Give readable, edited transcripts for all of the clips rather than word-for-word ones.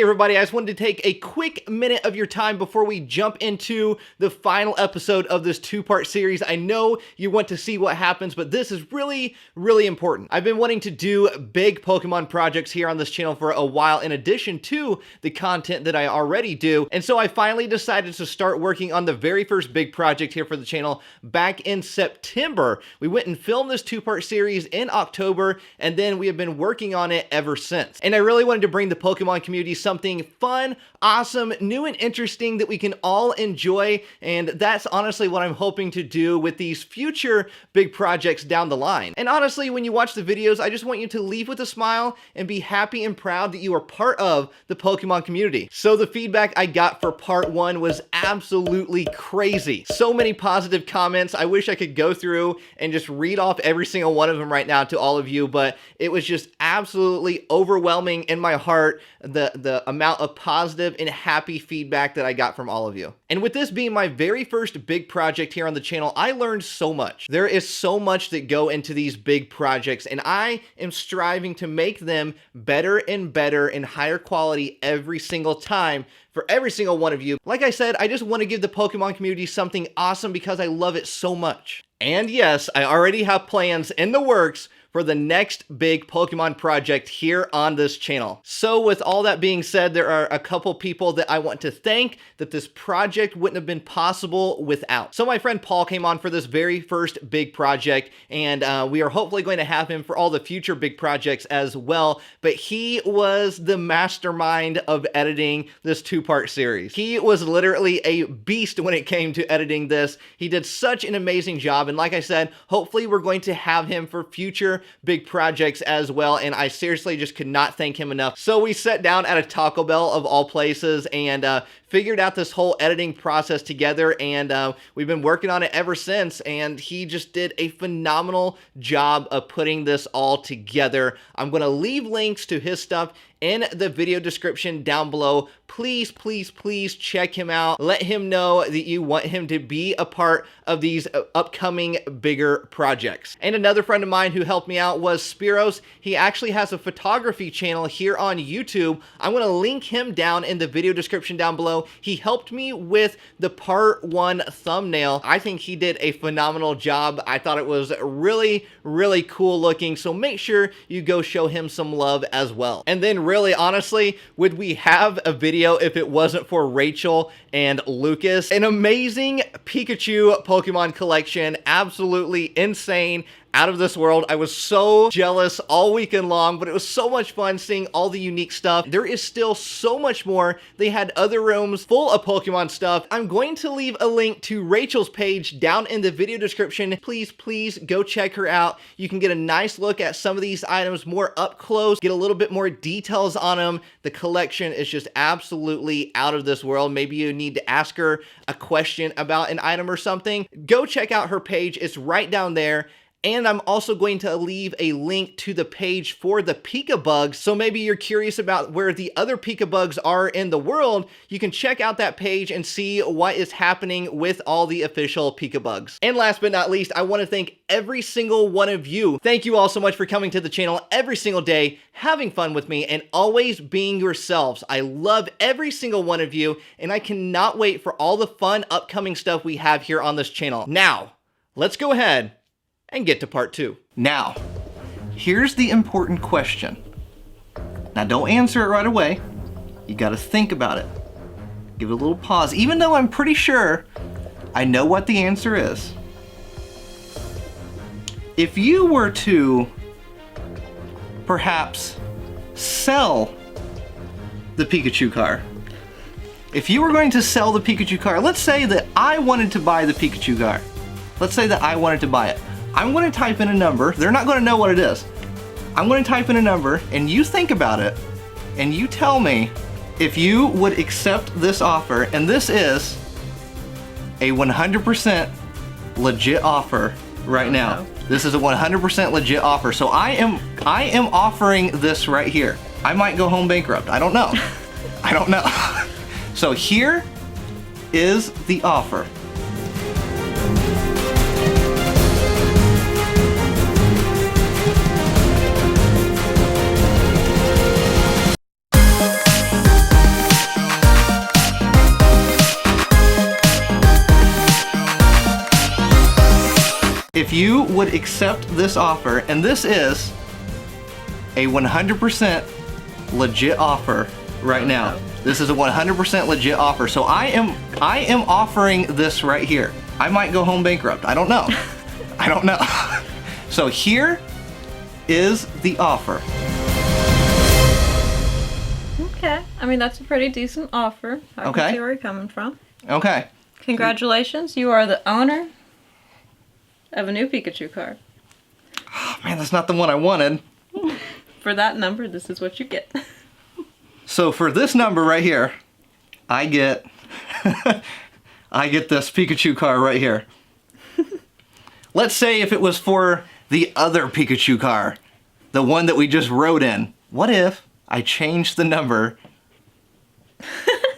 everybody, I just wanted to take a quick minute of your time before we jump into the final episode of this two-part series. I know you want to see what happens, but this is really important. I've been wanting to do big Pokemon projects here on this channel for a while in addition to the content that I already do, and so I finally decided to start working on the very first big project here for the channel back in September. We went and filmed this two-part series in October, and then we have been working on it ever since. And I really wanted to bring the Pokemon community something fun, awesome, new and interesting that we can all enjoy, and that's honestly what I'm hoping to do with these future big projects down the line. And honestly, when you watch the videos, I just want you to leave with a smile and be happy and proud that you are part of the Pokemon community. So the feedback I got for part one was absolutely crazy. So many positive comments. I wish I could go through and just read off every single one of them right now to all of you, but it was just absolutely overwhelming in my heart, the amount of positive and happy feedback that I got from all of you. And with this being my very first big project here on the channel, I learned so much. There is so much that go into these big projects, and I am striving to make them better and better and higher quality every single time for every single one of you. Like I said, I just want to give the Pokemon community something awesome because I love it so much. And yes, I already have plans in the works for the next big Pokemon project here on this channel. So with all that being said, there are a couple people that I want to thank that this project wouldn't have been possible without. So my friend Paul came on for this very first big project, and we are hopefully going to have him for all the future big projects as well, but he was the mastermind of editing this two-part series. He was literally a beast when it came to editing this. He did such an amazing job, and like I said, hopefully we're going to have him for future big projects as well, and I seriously just could not thank him enough. So we sat down at a Taco Bell of all places and figured out this whole editing process together, and we've been working on it ever since, and he just did a phenomenal job of putting this all together. I'm going to leave links to his stuff in the video description down below. Please, please, please check him out. Let him know that you want him to be a part of these upcoming bigger projects. And another friend of mine who helped me out was Spiros. He actually has a photography channel here on YouTube. I'm going to link him down in the video description down below. He helped me with the part one thumbnail. I think he did a phenomenal job. I thought it was really cool looking, so make sure you go show him some love as well. And then really, honestly, would we have a video if it wasn't for Rachel and Lucas? An amazing Pikachu Pokemon collection, absolutely insane, out of this world. I was so jealous all weekend long, but it was so much fun seeing all the unique stuff. There is still so much more. They had other rooms full of Pokemon stuff. I'm going to leave a link to Rachel's page down in the video description. Please go check her out. You can get a nice look at some of these items more up close, get a little bit more details on them. The collection is just absolutely out of this world. Maybe you need to ask her a question about an item or something. Go check out her page. It's right down there. And I'm also going to leave a link to the page for the Pikabugs. So maybe you're curious about where the other Pikabugs are in the world. You can check out that page and see what is happening with all the official Pikabugs. And last but not least, I want to thank every single one of you. Thank you all so much for coming to the channel every single day, having fun with me, and always being yourselves. I love every single one of you, and I cannot wait for all the fun upcoming stuff we have here on this channel. Now, let's go ahead and get to part two. Now, here's the important question. Now, don't answer it right away. You gotta think about it. Give it a little pause, even though I'm pretty sure I know what the answer is. If you were to perhaps sell the Pikachu car, if you were going to sell the Pikachu car, let's say that I wanted to buy the Pikachu car. Let's say that I wanted to buy it. I'm going to type in a number. They're not going to know what it is. I'm going to type in a number, and you think about it, and you tell me if you would accept this offer, and this is a 100% legit offer right now. This is a 100% legit offer. So I am offering this right here. I might go home bankrupt. I don't know. I don't know. So here is the offer. if you would accept this offer, and this is a 100% legit offer right now. This is a 100% legit offer. So I am offering this right here. I might go home bankrupt. I don't know. I don't know. So here is the offer. Okay. I mean, that's a pretty decent offer. I can see where you're coming from. Okay. Congratulations. You are the owner of a new Pikachu card. Oh, man, that's not the one I wanted. For that number, this is what you get. So for this number right here, I get I get this Pikachu card right here. Let's say if it was for the other Pikachu car, the one that we just wrote in. What if I changed the number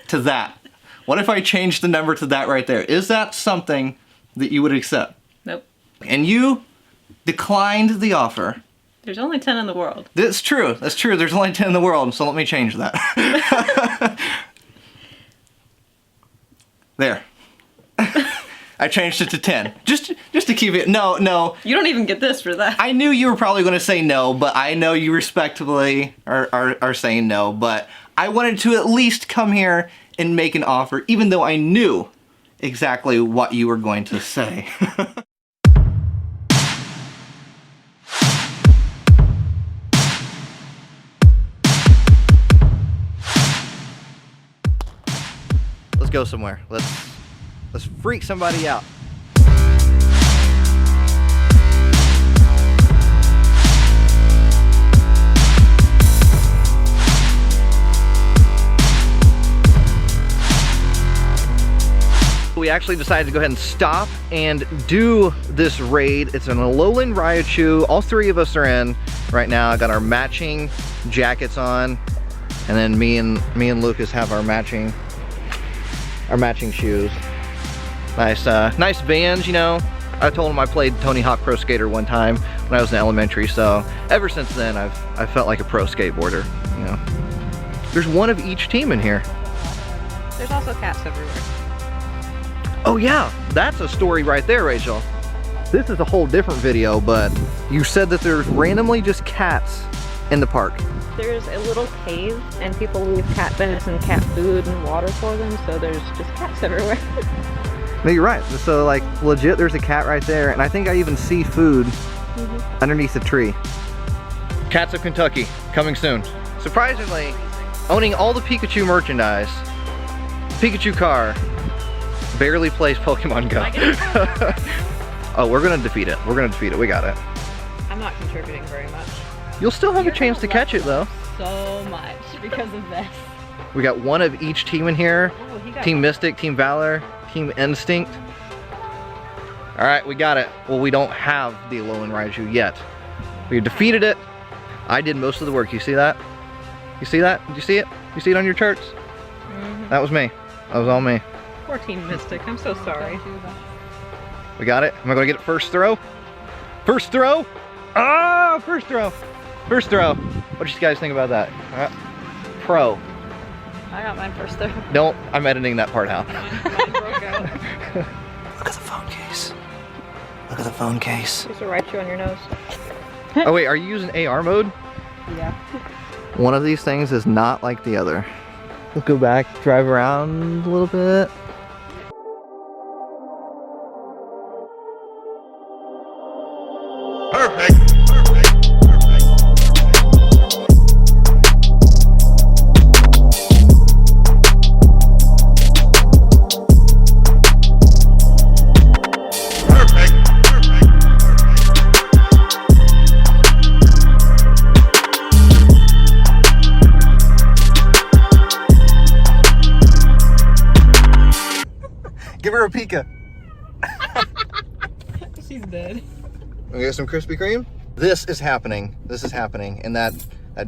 to that? What if I changed the number to that right there? Is that something that you would accept? Nope. And you declined the offer. There's only 10 in the world. That's true. That's true. There's only 10 in the world, so let me change that. There. I changed it to 10. Just to keep it. No. You don't even get this for that. I knew you were probably going to say no, but I know you respectfully are saying no, but I wanted to at least come here and make an offer, even though I knew exactly what you were going to say. Let's go somewhere. Let's freak somebody out. We actually decided to go ahead and stop and do this raid. It's an Alolan Raichu. All three of us are in right now. I got our matching jackets on, and then me and Lucas have our matching shoes. Nice Vans, you know. I told him I played Tony Hawk Pro Skater one time when I was in elementary, so ever since then I felt like a pro skateboarder, you know. There's one of each team in here. There's also cats everywhere. Oh yeah, that's a story right there, Rachel. This is a whole different video, but you said that there's randomly just cats in the park. There's a little cave, and people leave cat beds and cat food and water for them, so there's just cats everywhere. No, you're right. So like legit, there's a cat right there, and I think I even see food underneath the tree. Cats of Kentucky, coming soon. Surprisingly, owning all the Pikachu merchandise, Pikachu car, barely plays Pokemon Go. Oh, we're gonna defeat it. We're gonna defeat it. We got it. I'm not contributing very much. You'll still have a chance to catch it though. So much because of this. We got one of each team in here. Oh, Team Mystic, Team Valor, Team Instinct. All right, we got it. Well, we don't have the Alolan Raichu yet. We defeated it. I did most of the work. You see that? You see that? Did you see it? You see it on your charts? That was me. That was all me. Poor Team Mystic. I'm so sorry. We got it. Am I gonna get it first throw? First throw? Ah, first throw. First throw. What do you guys think about that? Pro. I got mine first throw. Don't. I'm editing that part out. Mine broke out. Look at the phone case. Look at the phone case. There's a Raichu on your nose. Oh wait, are you using AR mode? Yeah. One of these things is not like the other. Let's go back, drive around a little bit. Perfect. Give her a Pika. She's dead. We got some Krispy Kreme. This is happening. This is happening, and that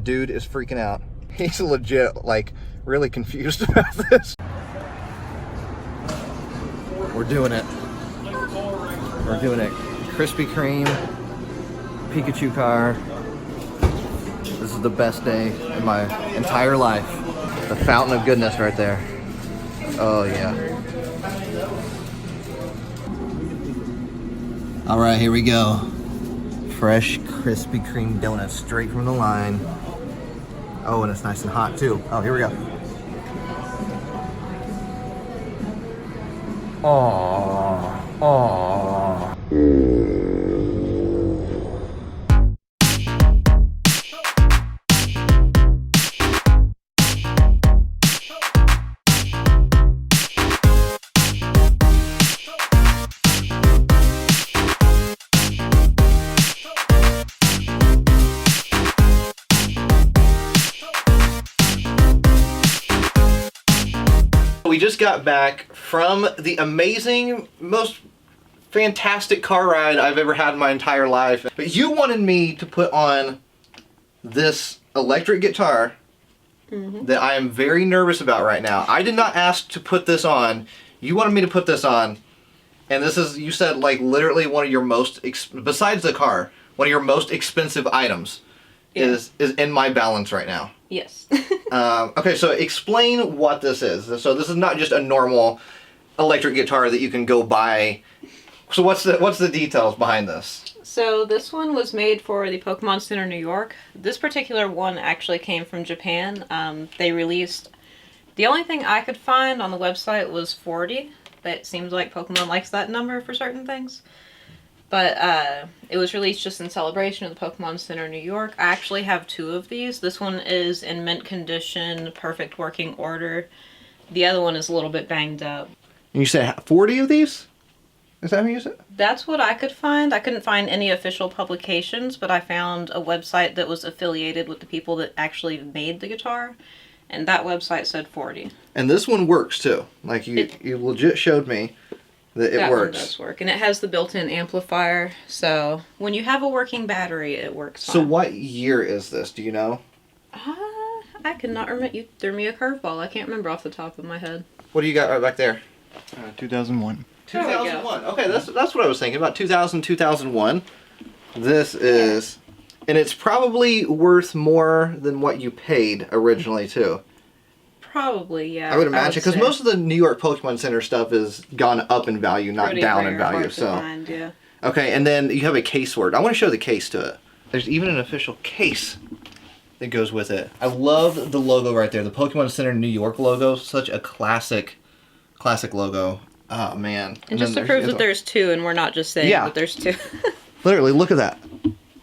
dude is freaking out. He's legit, like, really confused about this. We're doing it. We're doing it. Krispy Kreme, Pikachu car. This is the best day in my entire life. The fountain of goodness right there. Oh yeah. All right, here we go. Fresh Krispy Kreme donuts straight from the line. Oh, and it's nice and hot too. Oh, here we go. Aww, aww. We just got back from the amazing, most fantastic car ride I've ever had in my entire life. But you wanted me to put on this electric guitar that I am very nervous about right now. I did not ask to put this on. You wanted me to put this on. And this is, you said, like literally one of your most, besides the car, one of your most expensive items is in my balance right now. Yes. Okay, so explain what this is. So this is not just a normal electric guitar that you can go buy. So what's the details behind this? So this one was made for the Pokemon Center New York. This particular one actually came from Japan. They released, the only thing I could find on the website was 40. That seems like Pokemon likes that number for certain things. But it was released just in celebration of the Pokemon Center New York. I actually have 2 of these. This one is in mint condition, perfect working order. The other one is a little bit banged up. You said 40 of these? Is that what you said? That's what I could find. I couldn't find any official publications, but I found a website that was affiliated with the people that actually made the guitar. And that website said 40. And this one works too. Like you legit showed me that it works. That one does work. And it has the built-in amplifier. So when you have a working battery, it works fine. So what year is this? Do you know? I cannot remember. You threw me a curveball. I can't remember off the top of my head. What do you got right back there? 2001. 2001. Okay, that's what I was thinking about. 2001. This is, and it's probably worth more than what you paid originally too. Probably, yeah. I would imagine, because say. most of the New York Pokemon Center stuff is gone up in value, not Pretty down rare, in value. hard to So find, yeah. okay, and then you have a case for it. I want to show the case to it. There's even an official case that goes with it. I love the logo right there, the Pokemon Center New York logo. Such a classic logo. Oh man! And just to prove that there's 2, and we're not just saying that there's 2. Literally, look at that.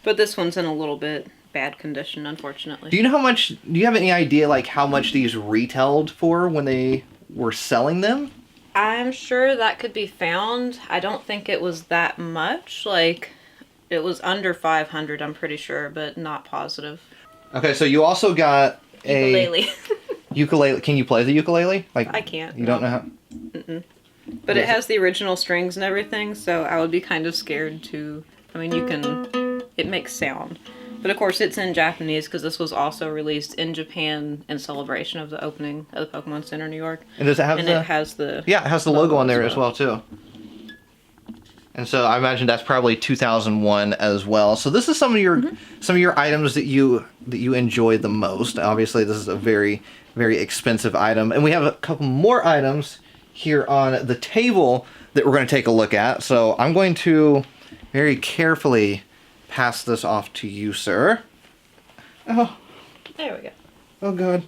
But this one's in a little bit bad condition, unfortunately. Do you know how much? Do you have any idea like how much these retailed for when they were selling them? I'm sure that could be found. I don't think it was that much. Like, it was under 500, I'm pretty sure, but not positive. Okay, so you also got a ukulele. Ukulele. Can you play the ukulele? Like I can't. You don't know how? Mm-mm. But it has the original strings and everything, so I would be kind of scared to. I mean, you can. It makes sound. But of course, it's in Japanese because this was also released in Japan in celebration of the opening of the Pokemon Center New York. And does it have and it has the it has the logo on there as well too. And so I imagine that's probably 2001 as well. So this is some of your items that you enjoy the most. Obviously, this is a very expensive item, and we have a couple more items here on the table that we're going to take a look at. So I'm going to very carefully pass this off to you, sir. Oh. There we go. Oh, God.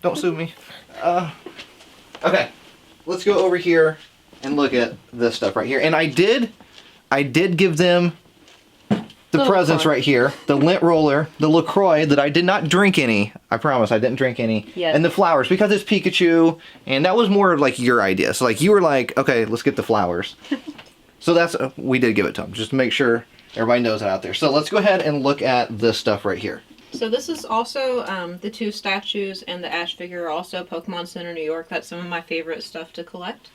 Don't sue me. Okay. Let's go over here and look at this stuff right here. And I did give them the presents right here. The lint roller, the LaCroix that I did not drink any. I promise I didn't drink any. Yes. And the flowers because it's Pikachu. And that was more of like your idea. So like you were like, okay, let's get the flowers. So that's, we did give it to them. Just to make sure everybody knows that out there. So let's go ahead and look at this stuff right here. So this is also the 2 statues and the Ash figure are also Pokemon Center New York. That's some of my favorite stuff to collect.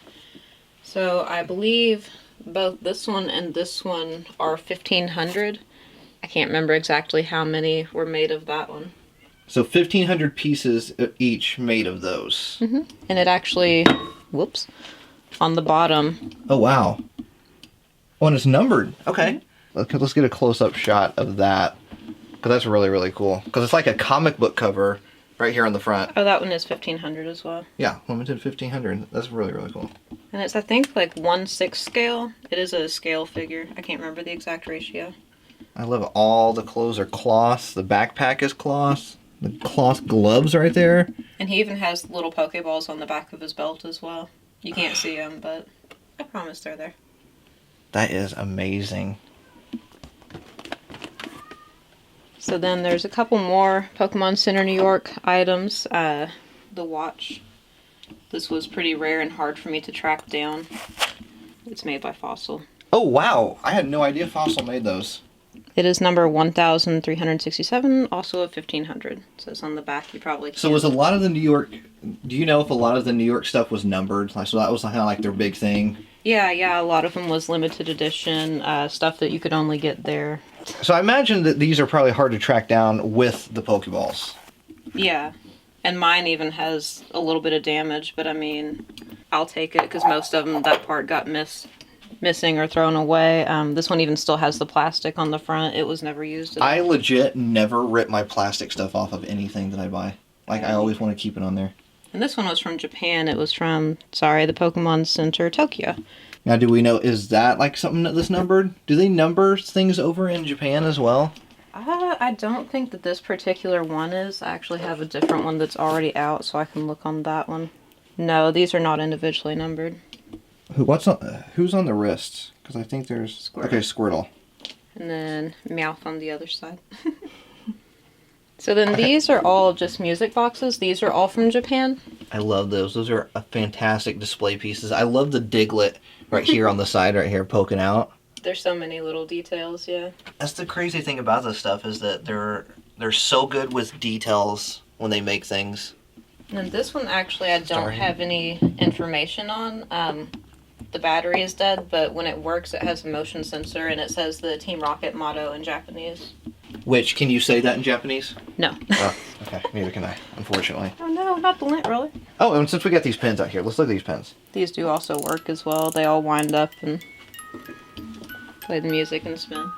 So I believe both this one and this one are 1,500. I can't remember exactly how many were made of that one. So 1,500 pieces each made of those. Mm-hmm. And it actually, whoops, on the bottom. Oh, wow. Oh, and it's numbered. Okay. Let's get a close-up shot of that. Because that's really cool. Because it's like a comic book cover right here on the front. Oh, that one is 1,500 as well. Yeah, limited 1,500. That's really cool. And it's, I think, like 1/6 scale. It is a scale figure. I can't remember the exact ratio. I love it. All the clothes are cloth. The backpack is cloth. The cloth gloves right there. And he even has little Pokeballs on the back of his belt as well. You can't see them, but I promise they're there. That is amazing. So then there's a couple more Pokemon Center New York items. The watch. This was pretty rare and hard for me to track down. It's made by Fossil. Oh, wow. I had no idea Fossil made those. It is number 1367, also a 1500. So it's on the back. You probably can't. So was a lot of the New York... Do you know if a lot of the New York stuff was numbered? Like, so that was kind of like their big thing? Yeah, a lot of them was limited edition, stuff that you could only get there. So I imagine that these are probably hard to track down with the Pokeballs. Yeah, and mine even has a little bit of damage, but I mean, I'll take it because most of them, that part got missing or thrown away. This one even still has the plastic on the front. It was never used. I legit never rip my plastic stuff off of anything that I buy. Like, I always want to keep it on there. And this one was from Japan. It was from, the Pokemon Center Tokyo. Now, do we know, is that like something that's numbered? Do they number things over in Japan as well? I don't think that this particular one is. I actually have a different one that's already out, so I can look on that one. No, these are not individually numbered. Who's on the wrists? Because I think there's... Squirtle. Okay, Squirtle. And then Meowth on the other side. So then these are all just music boxes. These are all from Japan. I love those. Those are fantastic display pieces. I love the Diglett right here on the side right here poking out. There's so many little details, yeah. That's the crazy thing about this stuff is that they're so good with details when they make things. And this one actually I don't have any information on. The battery is dead, but when it works it has a motion sensor and it says the Team Rocket motto in Japanese. Which, can you say that in Japanese? No. Oh, okay. Neither can I, unfortunately. Oh no, not the lint, really. Oh, and since we got these pins out here, let's look at these pins. These do also work as well. They all wind up and play the music and spin.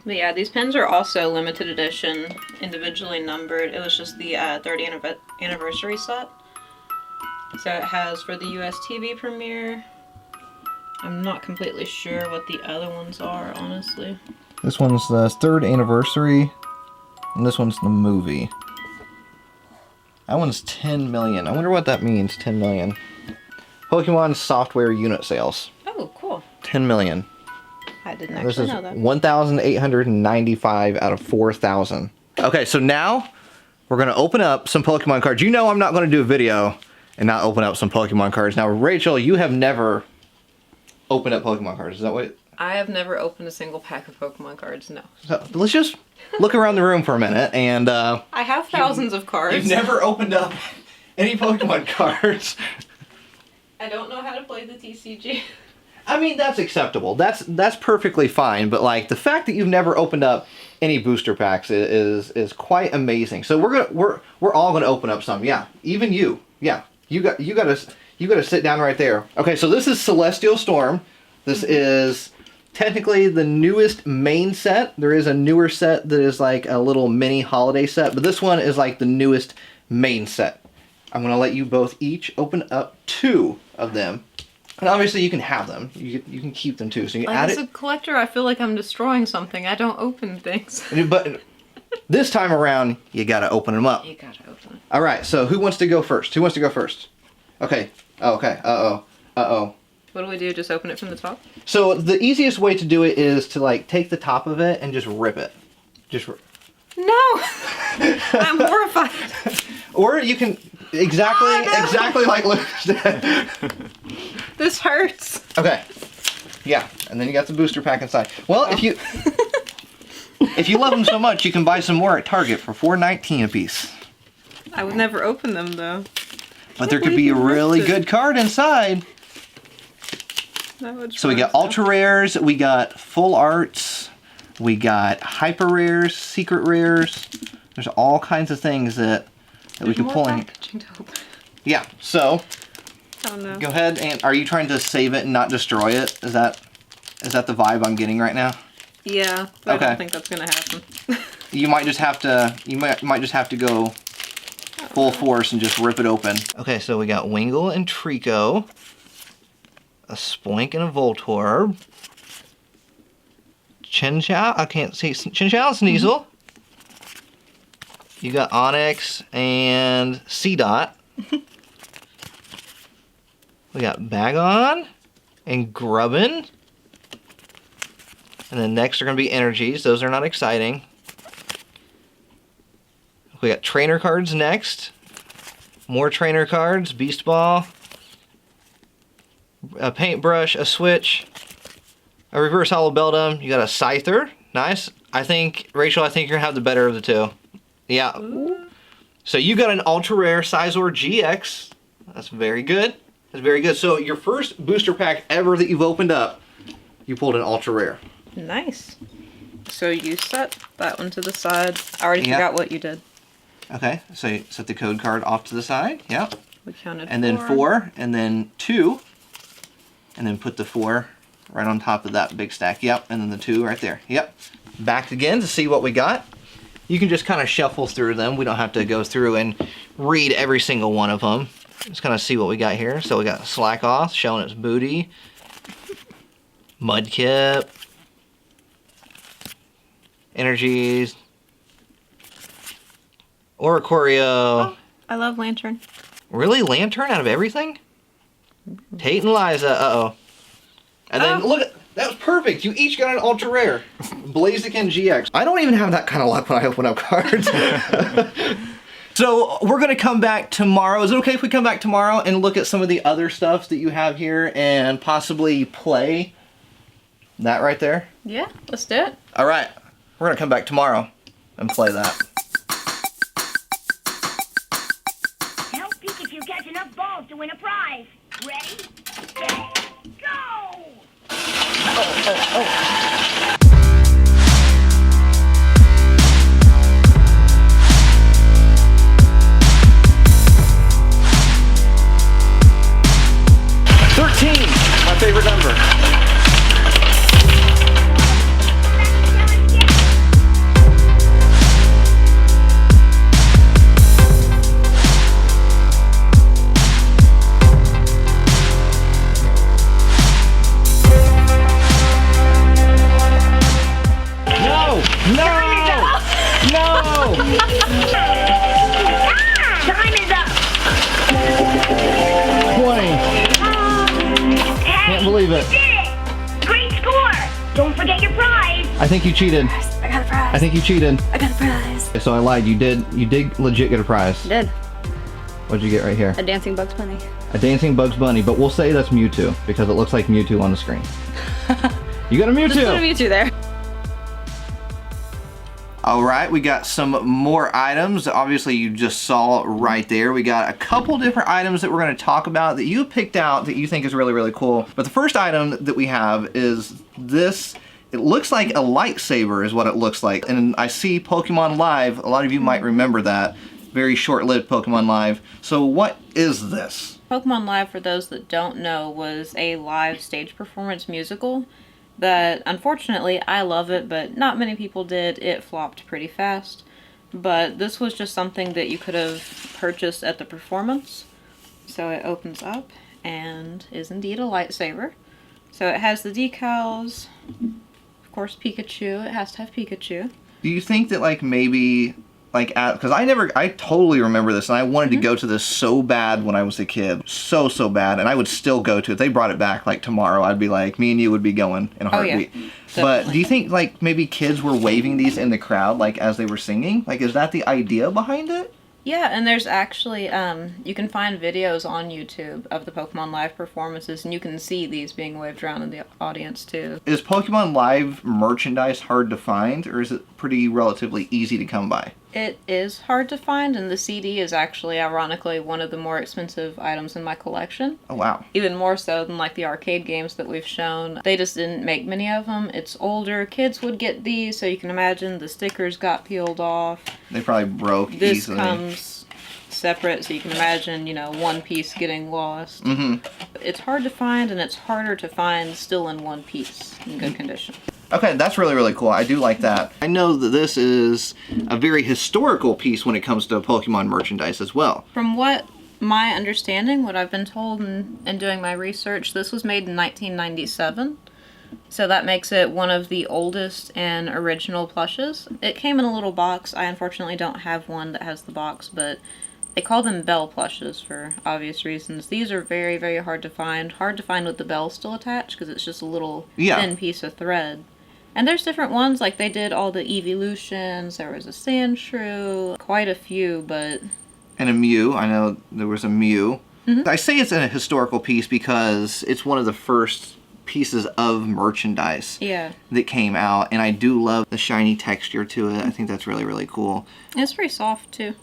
But yeah, these pins are also limited edition, individually numbered. It was just the 30th anniversary set. So it has for the US TV premiere. I'm not completely sure what the other ones are, honestly. This one's the 3rd anniversary, and this one's the movie. That one's 10 million. I wonder what that means, 10 million. Pokemon software unit sales. Oh, cool. 10 million. I didn't actually know that. This is 1,895 out of 4,000. Okay, so now we're going to open up some Pokemon cards. You know I'm not going to do a video and not open up some Pokemon cards. Now, Rachel, you have never opened up Pokemon cards. Is that what? I have never opened a single pack of Pokemon cards, no. So let's just look around the room for a minute. And I have thousands of cards. You've never opened up any Pokemon cards. I don't know how to play the TCG. I mean, that's acceptable. That's perfectly fine. But like the fact that you've never opened up any booster packs is quite amazing. So we're all gonna open up some. Yeah, even you. Yeah, you gotta sit down right there. Okay, so this is Celestial Storm. This is technically the newest main set. There is a newer set that is like a little mini holiday set, but this one is like the newest main set. I'm gonna let you both each open up 2 of them. And obviously you can have them. You can keep them too. So you add it. As a collector, I feel like I'm destroying something. I don't open things. But this time around, you gotta open them up. You gotta open them. All right. So who wants to go first? Who wants to go first? Okay. Oh, okay. Uh-oh. What do we do? Just open it from the top? So the easiest way to do it is to like take the top of it and just rip it. No! I'm horrified. Or you can exactly like Luke said. This hurts. Okay. Yeah, and then you got the booster pack inside. Well, if you love them so much, you can buy some more at Target for $4.19 a piece. I would never open them though. But there could be a really good card inside. So we got ultra rares, we got full arts, we got hyper rares, secret rares. There's all kinds of things that we can pull in. Yeah, so oh, no. Go ahead and are you trying to save it and not destroy it? Is that the vibe I'm getting right now? Yeah, but okay. I don't think that's gonna happen. You might just have to go. Oh. full force and just rip it open. Okay, so we got Wingull and Trico, a Spoink and a Voltorb, Chinchou, I can't see, Chinchou and Sneasel. You got Onyx and C-Dot. We got Bagon and Grubbin. And then next are going to be energies. Those are not exciting. We got trainer cards next. More trainer cards. Beast Ball. A paintbrush. A switch. A reverse hollow Beldum. You got a Scyther. Nice. I think, Rachel, I think you're going to have the better of the two. Yeah. Ooh. So you got an ultra rare Sizor GX. That's very good. That's very good. So your first booster pack ever that you've opened up, you pulled an ultra rare. Nice. So you set that one to the side. I already forgot what you did. Okay, so you set the code card off to the side. Yep. We counted and then 4, and then 2, and then put the 4 right on top of that big stack. Yep, and then the 2 right there. Yep. Back again to see what we got. You can just kind of shuffle through them. We don't have to go through and read every single one of them. Just kind of see what we got here. So we got Slack Off showing its booty. Mudkip. Energies. Oricorio. Oh, I love Lantern. Really? Lantern out of everything? Tate and Liza. Uh-oh. And then, look at... That was perfect. You each got an ultra rare. Blaziken GX. I don't even have that kind of luck when I open up cards. So we're going to come back tomorrow. Is it okay if we come back tomorrow and look at some of the other stuff that you have here and possibly play that right there? Yeah, let's do it. All right. We're going to come back tomorrow and play that. Help Pikachu catch enough balls to win a prize. Ready? Set, go! Oh. 13, my favorite number. Time is up. 20. Can't believe it. You did it. Great score. Don't forget your prize. I think you cheated. I got a prize. I think you cheated. I got a prize. So I lied. You did legit get a prize. I did. What'd you get right here? A dancing Bugs Bunny. A dancing Bugs Bunny, but we'll say that's Mewtwo because it looks like Mewtwo on the screen. You got a Mewtwo. Just put a Mewtwo there. All right, we got some more items. Obviously, you just saw right there. We got a couple different items that we're going to talk about that you picked out that you think is really, really cool. But the first item that we have is this. It looks like a lightsaber is what it looks like. And I see Pokemon Live. A lot of you might remember that. Very short-lived Pokemon Live. So what is this? Pokemon Live, for those that don't know, was a live stage performance musical that, unfortunately, I love it, but not many people did. It flopped pretty fast. But this was just something that you could have purchased at the performance. So it opens up and is indeed a lightsaber. So it has the decals, of course Pikachu. It has to have Pikachu. Do you think that like maybe like because I totally remember this and I wanted to go to this so bad when I was a kid, so bad, and I would still go to it. They brought it back like tomorrow. I'd be like, me and you would be going in a heartbeat. Oh, yeah. But do you think like maybe kids were waving these in the crowd like as they were singing? Like is that the idea behind it? Yeah, and there's actually, you can find videos on YouTube of the Pokemon Live performances, and you can see these being waved around in the audience, too. Is Pokemon Live merchandise hard to find, or is it pretty relatively easy to come by? It is hard to find, and the CD is actually, ironically, one of the more expensive items in my collection. Oh, wow. Even more so than, like, the arcade games that we've shown. They just didn't make many of them. It's older. Kids would get these, so you can imagine the stickers got peeled off. They probably broke easily. This comes separate, so you can imagine, you know, one piece getting lost. Mm-hmm. It's hard to find, and it's harder to find still in one piece in good condition. Okay, that's really, really cool. I do like that. I know that this is a very historical piece when it comes to Pokemon merchandise as well. From what my understanding, what I've been told in doing my research, this was made in 1997. So that makes it one of the oldest and original plushes. It came in a little box. I unfortunately don't have one that has the box, but they call them bell plushes for obvious reasons. These are very, very hard to find. Hard to find with the bell still attached because it's just a little thin piece of thread. And there's different ones, like they did all the evolutions. There was a Sandshrew, quite a few, but... And a Mew. I know there was a Mew. I say it's a historical piece because it's one of the first pieces of merchandise that came out, and I do love the shiny texture to it. I think that's really, really cool. It's pretty soft too.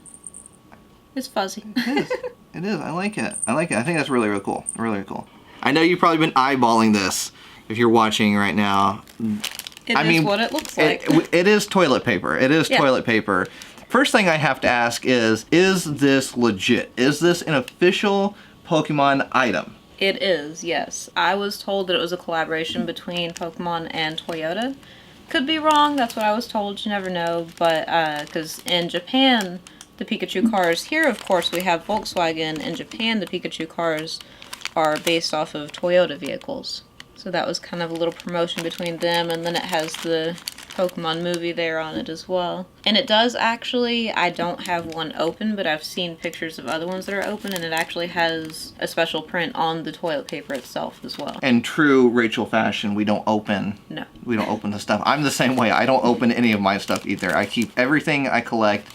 It's fuzzy. It is. It is. I like it. I like it. I think that's really, really cool. Really, really cool. I know you've probably been eyeballing this if you're watching right now. It is what it looks like. It is toilet paper. It is toilet paper. First thing I have to ask is this legit? Is this an official Pokemon item? It is, yes. I was told that it was a collaboration between Pokemon and Toyota. Could be wrong, that's what I was told, you never know, but, because in Japan, the Pikachu cars, here of course we have Volkswagen, in Japan the Pikachu cars are based off of Toyota vehicles. So that was kind of a little promotion between them, and then it has the Pokemon movie there on it as well. And it does actually, I don't have one open, but I've seen pictures of other ones that are open, and it actually has a special print on the toilet paper itself as well. In true Rachel fashion, we don't open. No. We don't open the stuff. I'm the same way. I don't open any of my stuff either. I keep everything I collect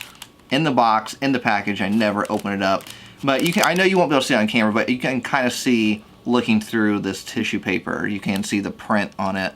in the box, in the package. I never open it up. But you can, I know you won't be able to see it on camera, but you can kind of see, looking through this tissue paper, you can see the print on it.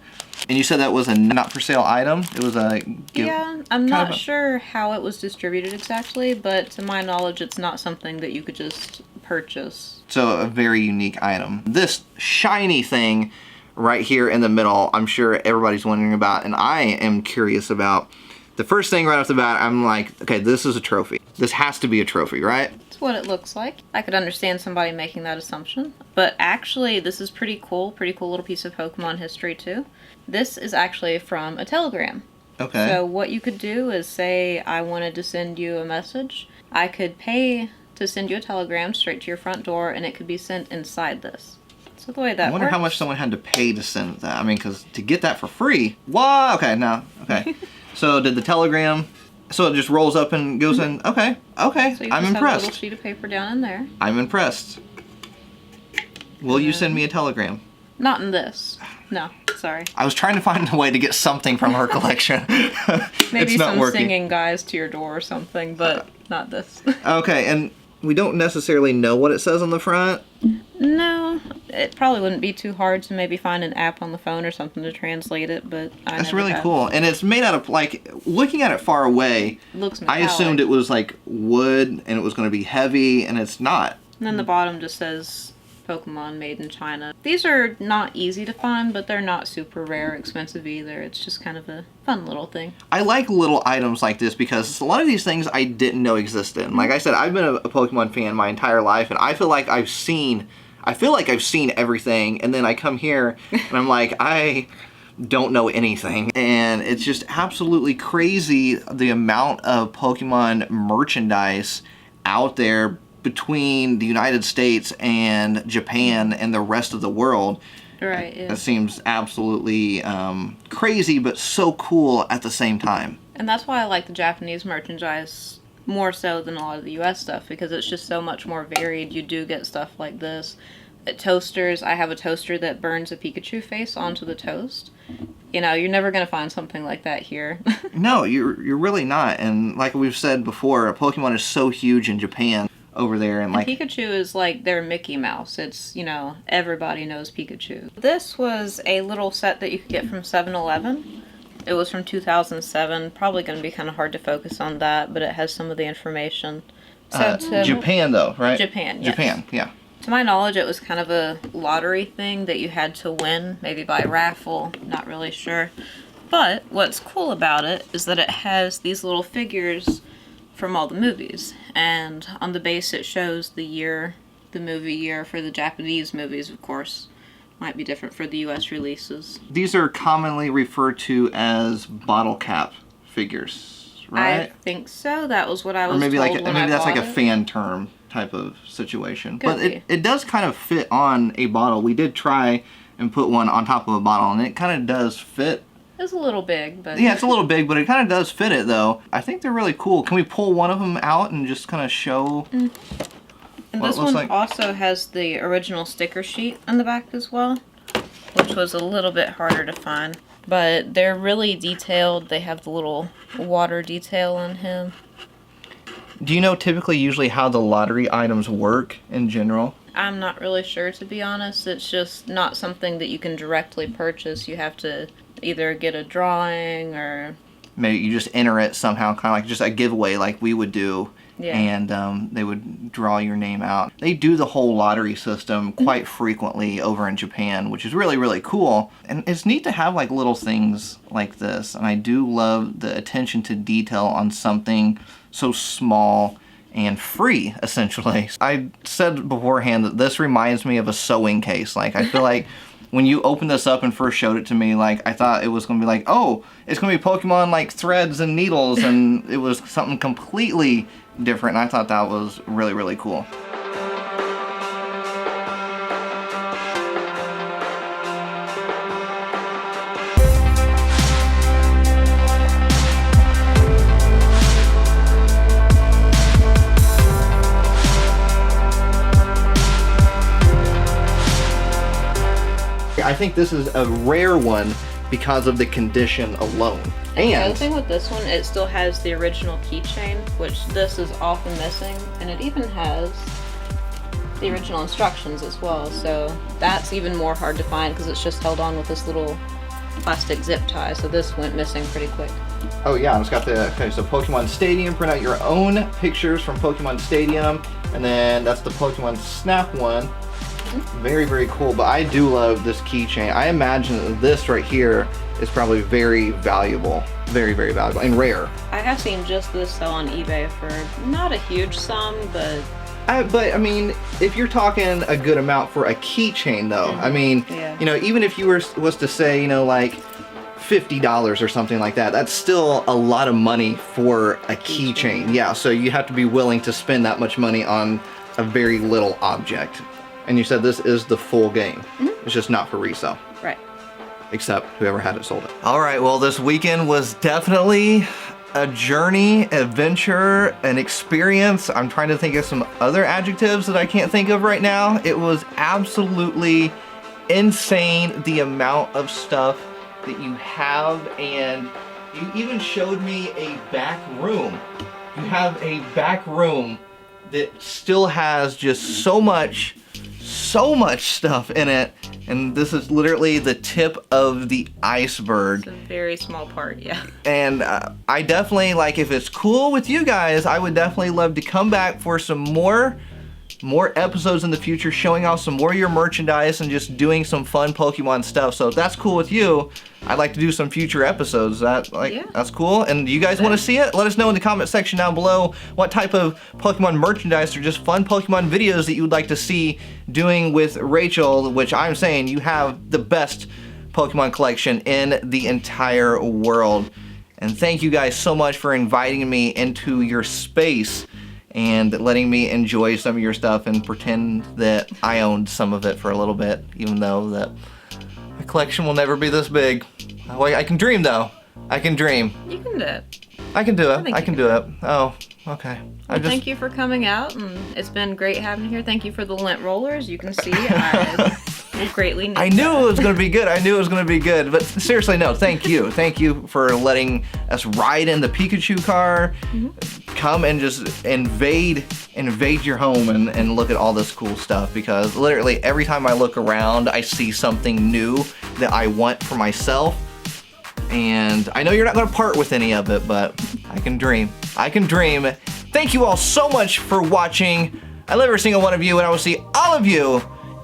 And you said that was a not for sale item? It was a... Yeah, I'm not sure how it was distributed exactly, but to my knowledge, it's not something that you could just purchase. So a very unique item. This shiny thing right here in the middle, I'm sure everybody's wondering about, and I am curious about. The first thing right off the bat, I'm like, okay, this is a trophy. This has to be a trophy, right? It's what it looks like. I could understand somebody making that assumption. But actually, this is pretty cool little piece of Pokemon history too. This is actually from a telegram. Okay. So what you could do is say, I wanted to send you a message. I could pay to send you a telegram straight to your front door, and it could be sent inside this. So the way that I wonder works, how much someone had to pay to send that. I mean, because to get that for free, what? Okay, no, okay. So did the telegram, so it just rolls up and goes in, okay, so you I'm just impressed. have a little sheet of paper down in there. I'm impressed. Will you send me a telegram? Not in this. No, sorry. I was trying to find a way to get something from her collection. Maybe it's not some working. singing guys to your door or something, but not this. Okay, and we don't necessarily know what it says on the front. No, it probably wouldn't be too hard to maybe find an app on the phone or something to translate it, but That's really cool. And it's made out of, like, looking at it far away, It looks I metallic. assumed it was like wood and it was going to be heavy, and it's not. And then the bottom just says Pokemon made in China. These are not easy to find, but they're not super rare, expensive either. It's just kind of a fun little thing. I like little items like this because a lot of these things I didn't know existed. Like I said, I've been a Pokemon fan my entire life, and I feel like I've seen everything, and then I come here and I'm like, I don't know anything. And it's just absolutely crazy the amount of Pokemon merchandise out there between the United States and Japan and the rest of the world. Right, yeah. That seems absolutely crazy, but so cool at the same time. And that's why I like the Japanese merchandise more so than a lot of the US stuff, because it's just so much more varied. You do get stuff like this. Toasters, I have a toaster that burns a Pikachu face onto the toast. You know, you're never going to find something like that here. No, you're really not. And like we've said before, Pokemon is so huge in Japan over there. And like Pikachu is like their Mickey Mouse. It's, you know, everybody knows Pikachu. This was a little set that you could get from 7-Eleven. It was from 2007. Probably going to be kind of hard to focus on that, but it has some of the information. So Japan, though, right? Japan, yes. Japan, yeah. To my knowledge, it was kind of a lottery thing that you had to win, maybe by raffle, not really sure. But what's cool about it is that it has these little figures from all the movies. And on the base it shows the year, the movie year for the Japanese movies, of course. Might be different for the US releases. These are commonly referred to as bottle cap figures, right? I think so. That was what I was or maybe told like when maybe I that's like bought a it. fan term type of situation. Could But be. it does kind of fit on a bottle. We did try and put one on top of a bottle, and it kind of does fit. It's a little big, but... Yeah, it's a little big, but it kind of does fit it, though. I think they're really cool. Can we pull one of them out and just kind of show And what this it looks one like? also has the original sticker sheet on the back as well, which was a little bit harder to find. But they're really detailed. They have the little water detail on him. Do you know typically usually how the lottery items work in general? I'm not really sure, to be honest. It's just not something that you can directly purchase. You have to either get a drawing or... Maybe you just enter it somehow, kind of like just a giveaway like we would do. Yeah. And they would draw your name out. They do the whole lottery system quite frequently over in Japan, which is really, really cool. And it's neat to have like little things like this. And I do love the attention to detail on something so small and free, essentially. I said beforehand that this reminds me of a sewing case. Like, I feel like when you opened this up and first showed it to me, like, I thought it was going to be like, oh, it's going to be Pokemon, like, threads and needles, and it was something completely different, and I thought that was really, really cool. I think this is a rare one because of the condition alone. And the other And thing with this one, it still has the original keychain, which this is often missing, and it even has the original instructions as well, so that's even more hard to find because it's just held on with this little plastic zip tie, so this went missing pretty quick. oh yeah, it's got the, okay, so Pokemon Stadium, print out your own pictures from Pokemon Stadium, and then that's the Pokemon Snap one. Very, very cool, but I do love this keychain. I imagine that this right here is probably very valuable. Very, very valuable and rare. I have seen just this sell on eBay for not a huge sum, but But I mean, if you're talking a good amount for a keychain though, I mean, Yeah. you know, even if you was to say, you know, like $50 or something like that, that's still a lot of money for a keychain. Yeah, so you have to be willing to spend that much money on a very little object. And you said this is the full game. It's just not for resale. right. Except whoever had it sold it. All right, well, this weekend was definitely a journey, adventure, an experience. I'm trying to think of some other adjectives that I can't think of right now. It was absolutely insane, the amount of stuff that you have, and you even showed me a back room. You have a back room that still has just so much stuff in it, and this is literally the tip of the iceberg. It's a very small part, yeah. And I definitely, like, if it's cool with you guys, I would definitely love to come back for some more episodes in the future, showing off some more of your merchandise and just doing some fun Pokemon stuff. So if that's cool with you, I'd like to do some future episodes. That's cool. And you guys want to see it? Let us know in the comment section down below what type of Pokemon merchandise or just fun Pokemon videos that you would like to see doing with Rachel, which I'm saying you have the best Pokemon collection in the entire world. And thank you guys so much for inviting me into your space and letting me enjoy some of your stuff and pretend that I owned some of it for a little bit, even though that my collection will never be this big. Well, I can dream though. I can dream. You can do it. I can do it. think I you can do it. Oh, okay. Thank you for coming out, and it's been great having you here. Thank you for the lint rollers. You can see I will greatly need I knew it was going to be good. I knew it was going to be good. But seriously, no, thank you. Thank you for letting us ride in the Pikachu car. Come and just invade your home and look at all this cool stuff, because literally every time I look around, I see something new that I want for myself. And I know you're not going to part with any of it, but I can dream. I can dream. Thank you all so much for watching. I love every single one of you, and I will see all of you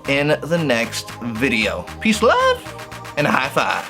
in the next video. Peace, love, and a high five.